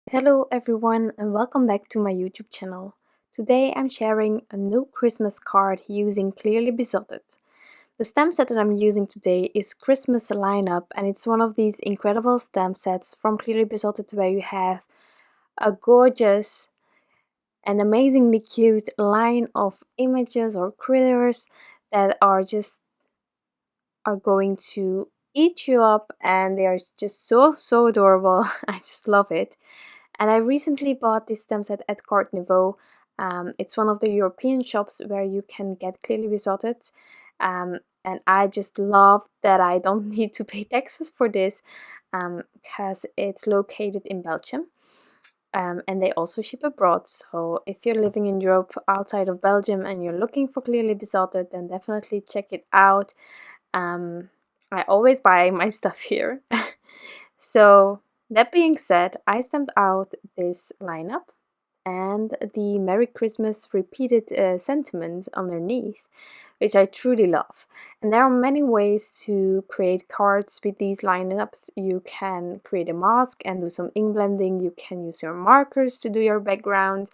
Hello everyone and welcome back to my YouTube channel. Today I'm sharing a new Christmas card using Clearly Besotted. The stamp set that I'm using today is Christmas Lineup, and it's one of these incredible stamp sets from Clearly Besotted where you have a gorgeous and amazingly cute line of images or critters that are going to eat you up, and they are just so adorable. I just love it. And I recently bought this stamp set at Carte Nouveau. It's one of the European shops where you can get Clearly Besotted. And I just love that I don't need to pay taxes for this because it's located in Belgium. And they also ship abroad. So if you're living in Europe outside of Belgium and you're looking for Clearly Besotted, then definitely check it out. I always buy my stuff here. So that being said, I stamped out this lineup and the Merry Christmas repeated sentiment underneath, which I truly love. And there are many ways to create cards with these lineups. You can create a mask and do some ink blending. You can use your markers to do your background.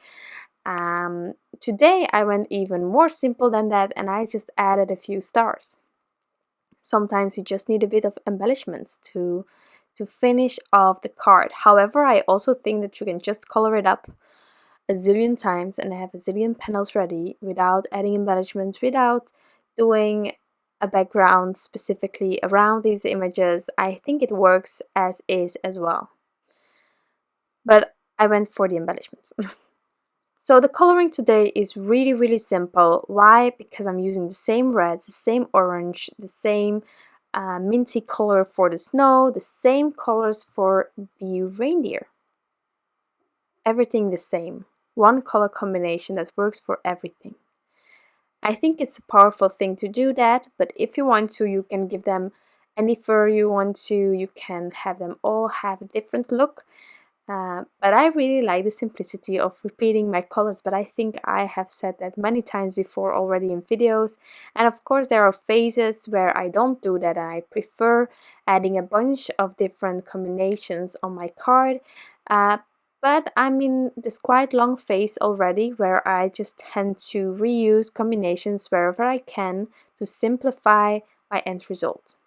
Today I went even more simple than that, and I just added a few stars. Sometimes you just need a bit of embellishments to finish off the card. However, I also think that you can just color it up a zillion times and have a zillion panels ready without adding embellishments, without doing a background specifically around these images. I think it works as is as well. But I went for the embellishments. So the coloring today is really simple. Why? Because I'm using the same reds, the same orange, the same minty color for the snow, the same colors for the reindeer. Everything the same. One color combination that works for everything. I think it's a powerful thing to do that, but if you want to, you can give them any fur you want to. You can have them all have a different look. But I really like the simplicity of repeating my colors, but I think I have said that many times before already in videos. And of course there are phases where I don't do that, and I prefer adding a bunch of different combinations on my card. But I'm in this quite long phase already where I just tend to reuse combinations wherever I can to simplify my end result.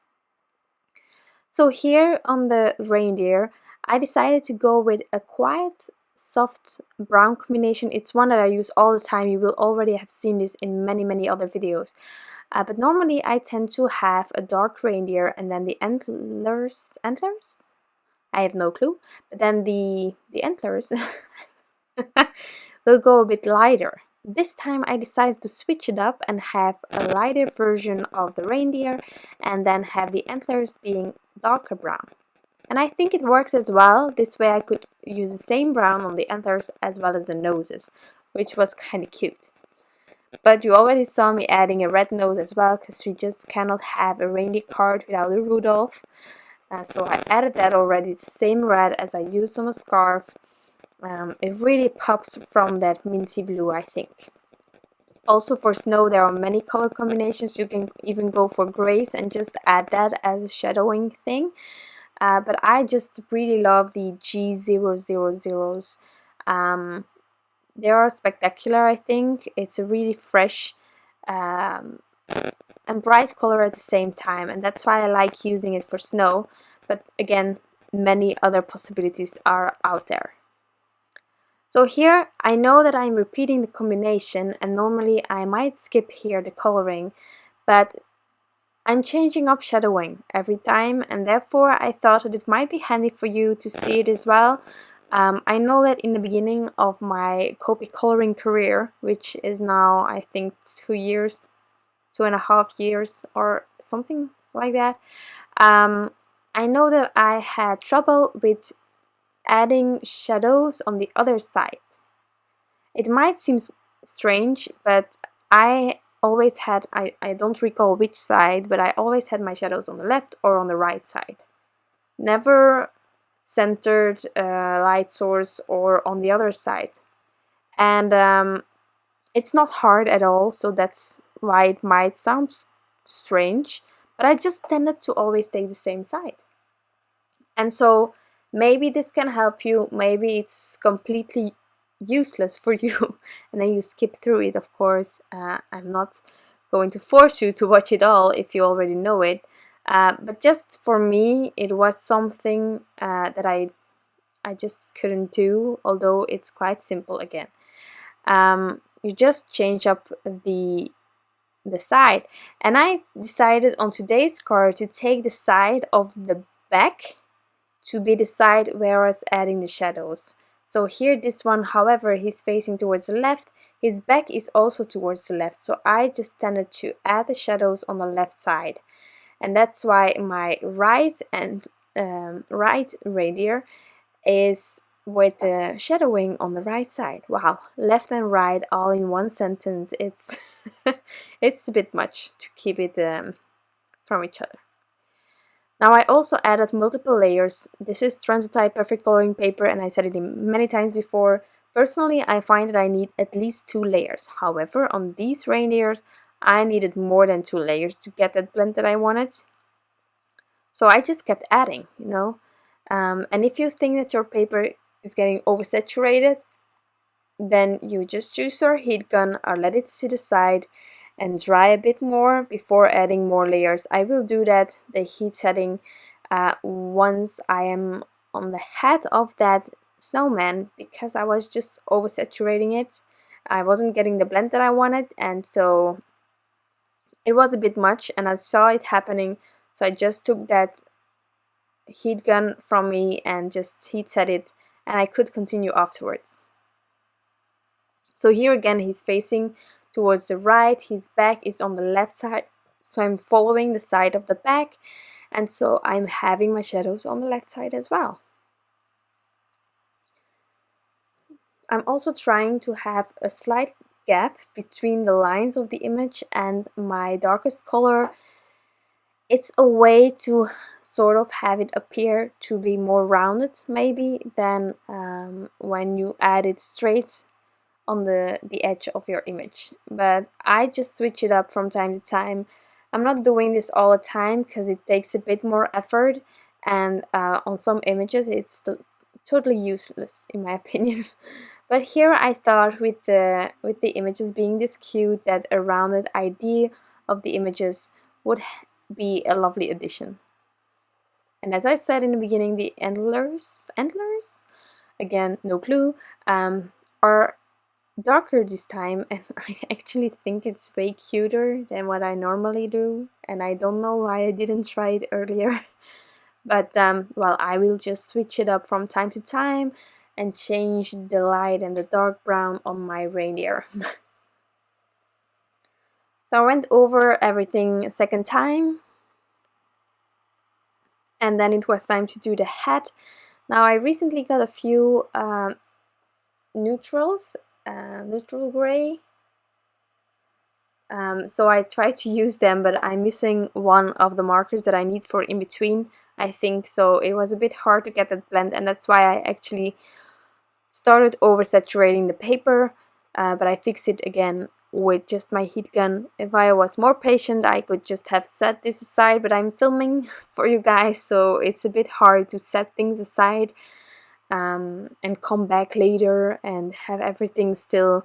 So here on the reindeer, I decided to go with a quite soft brown combination. It's one that I use all the time. You will already have seen this in many other videos. But normally I tend to have a dark reindeer and then the antlers? I have no clue. But then the antlers will go a bit lighter. This time I decided to switch it up and have a lighter version of the reindeer and then have the antlers being darker brown. And I think it works as well. This way I could use the same brown on the antlers as well as the noses, which was kind of cute. But you already saw me adding a red nose as well, because we just cannot have a reindeer card without a Rudolph. So I added that already, the same red as I used on the scarf. It really pops from that minty blue, I think. Also for snow there are many color combinations. You can even go for grays and just add that as a shadowing thing. But I just really love the G000s. They are spectacular, I think. It's a really fresh and bright color at the same time, and that's why I like using it for snow. But again, many other possibilities are out there. So here I know that I'm repeating the combination, and normally I might skip here the coloring, but I'm changing up shadowing every time, and therefore I thought that it might be handy for you to see it as well. I know that in the beginning of my Copic coloring career, which is now I think 2.5 years or something like that, I know that I had trouble with adding shadows on the other side. It might seem strange, but I always had, I don't recall which side, but I always had my shadows on the left or on the right side. Never centered light source or on the other side. And it's not hard at all, so that's why it might sound strange, but I just tended to always take the same side. And so Maybe this can help you, maybe it's completely useless for you and then you skip through it. Of course, I'm not going to force you to watch it all if you already know it, but just for me it was something that I just couldn't do, although it's quite simple again. You just change up the side, and I decided on today's card to take the side of the back to be the side where I was adding the shadows. So here, this one, however, he's facing towards the left, his back is also towards the left, so I just tended to add the shadows on the left side. And that's why my right and right reindeer is with the shadowing on the right side. Wow, left and right all in one sentence. It's it's a bit much to keep it from each other. Now I also added multiple layers. This is Transotype perfect coloring paper, and I said it many times before. Personally, I find that I need at least 2 layers. However, on these reindeers, I needed more than 2 layers to get that blend that I wanted. So I just kept adding, you know. And if you think that your paper is getting oversaturated, then you just use your heat gun or let it sit aside and dry a bit more before adding more layers. I will do that, the heat setting, once I am on the head of that snowman, because I was just oversaturating it. I wasn't getting the blend that I wanted, and so it was a bit much, and I saw it happening, so I just took that heat gun from me and just heat set it, and I could continue afterwards. So here again he's facing towards the right, his back is on the left side, so I'm following the side of the back, and so I'm having my shadows on the left side as well. I'm also trying to have a slight gap between the lines of the image and my darkest color. It's a way to sort of have it appear to be more rounded maybe than when you add it straight on the edge of your image. But I just switch it up from time to time. I'm not doing this all the time because it takes a bit more effort, and on some images it's totally useless in my opinion. But here I thought with the images being this cute, that a rounded idea of the images would be a lovely addition. And as I said in the beginning, the antlers, again, no clue, are darker this time, and I actually think it's way cuter than what I normally do, and I don't know why I didn't try it earlier. But well, I will just switch it up from time to time and change the light and the dark brown on my reindeer. So I went over everything a second time, and then it was time to do the head. Now I recently got a few neutrals, neutral gray, so I tried to use them, but I'm missing one of the markers that I need for in between, I think, so it was a bit hard to get that blend, and that's why I actually started oversaturating the paper, but I fixed it again with just my heat gun. If I was more patient, I could just have set this aside, but I'm filming for you guys, so it's a bit hard to set things aside and come back later and have everything still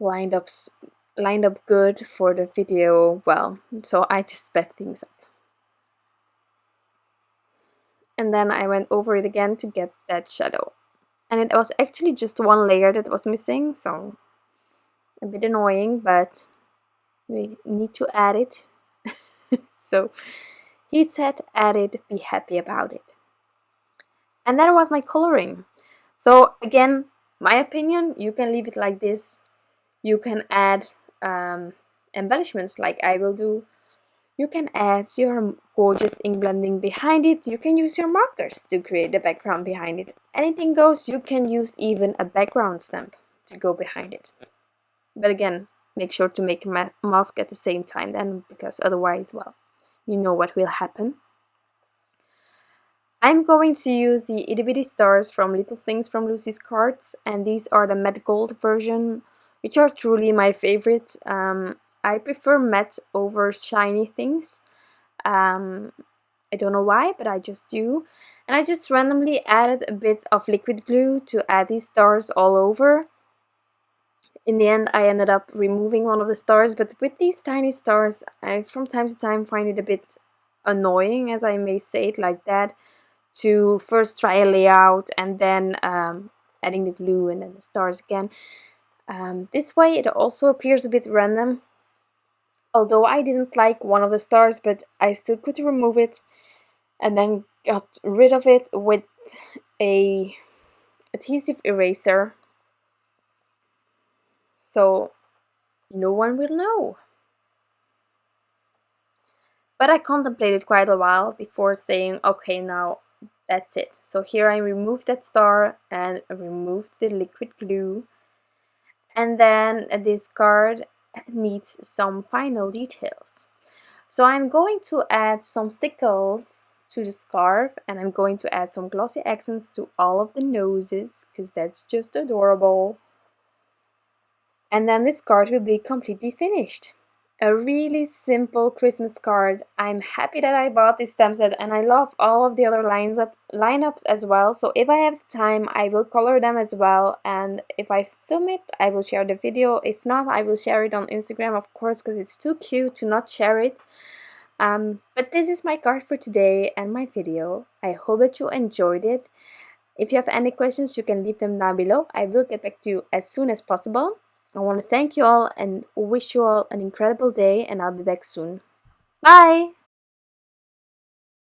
lined up good for the video. Well, so I just sped things up. And then I went over it again to get that shadow. And it was actually just one layer that was missing, so a bit annoying, but we need to add it. So heat set, add it, be happy about it. And that was my coloring. So again, my opinion, you can leave it like this. You can add embellishments like I will do. You can add your gorgeous ink blending behind it. You can use your markers to create a background behind it. Anything goes. You can use even a background stamp to go behind it. But again, make sure to make a mask at the same time then, because otherwise, well, you know what will happen. I'm going to use the Itty Bitty Stars from Little Things from Lucy's cards, and these are the matte gold version, which are truly my favorite. I prefer matte over shiny things. I don't know why, but I just do. And I just randomly added a bit of liquid glue to add these stars all over. In the end, I ended up removing one of the stars, but with these tiny stars, I from time to time find it a bit annoying, as I may say it like that, to first try a layout and then adding the glue and then the stars again. This way it also appears a bit random, although I didn't like one of the stars, but I still could remove it and then got rid of it with a adhesive eraser, so no one will know. But I contemplated quite a while before saying, okay, now that's it. So here I removed that star and removed the liquid glue. And then this card needs some final details. So I'm going to add some stickles to the scarf, and I'm going to add some glossy accents to all of the noses, because that's just adorable. And then this card will be completely finished. A really simple Christmas card. I'm happy that I bought this stamp set, and I love all of the other lineups as well. So if I have time, I will color them as well, and if I film it, I will share the video. If not, I will share it on Instagram, of course, because it's too cute to not share it. But this is my card for today and my video. I hope that you enjoyed it. If you have any questions, you can leave them down below. I will get back to you as soon as possible. I want to thank you all and wish you all an incredible day, and I'll be back soon. Bye!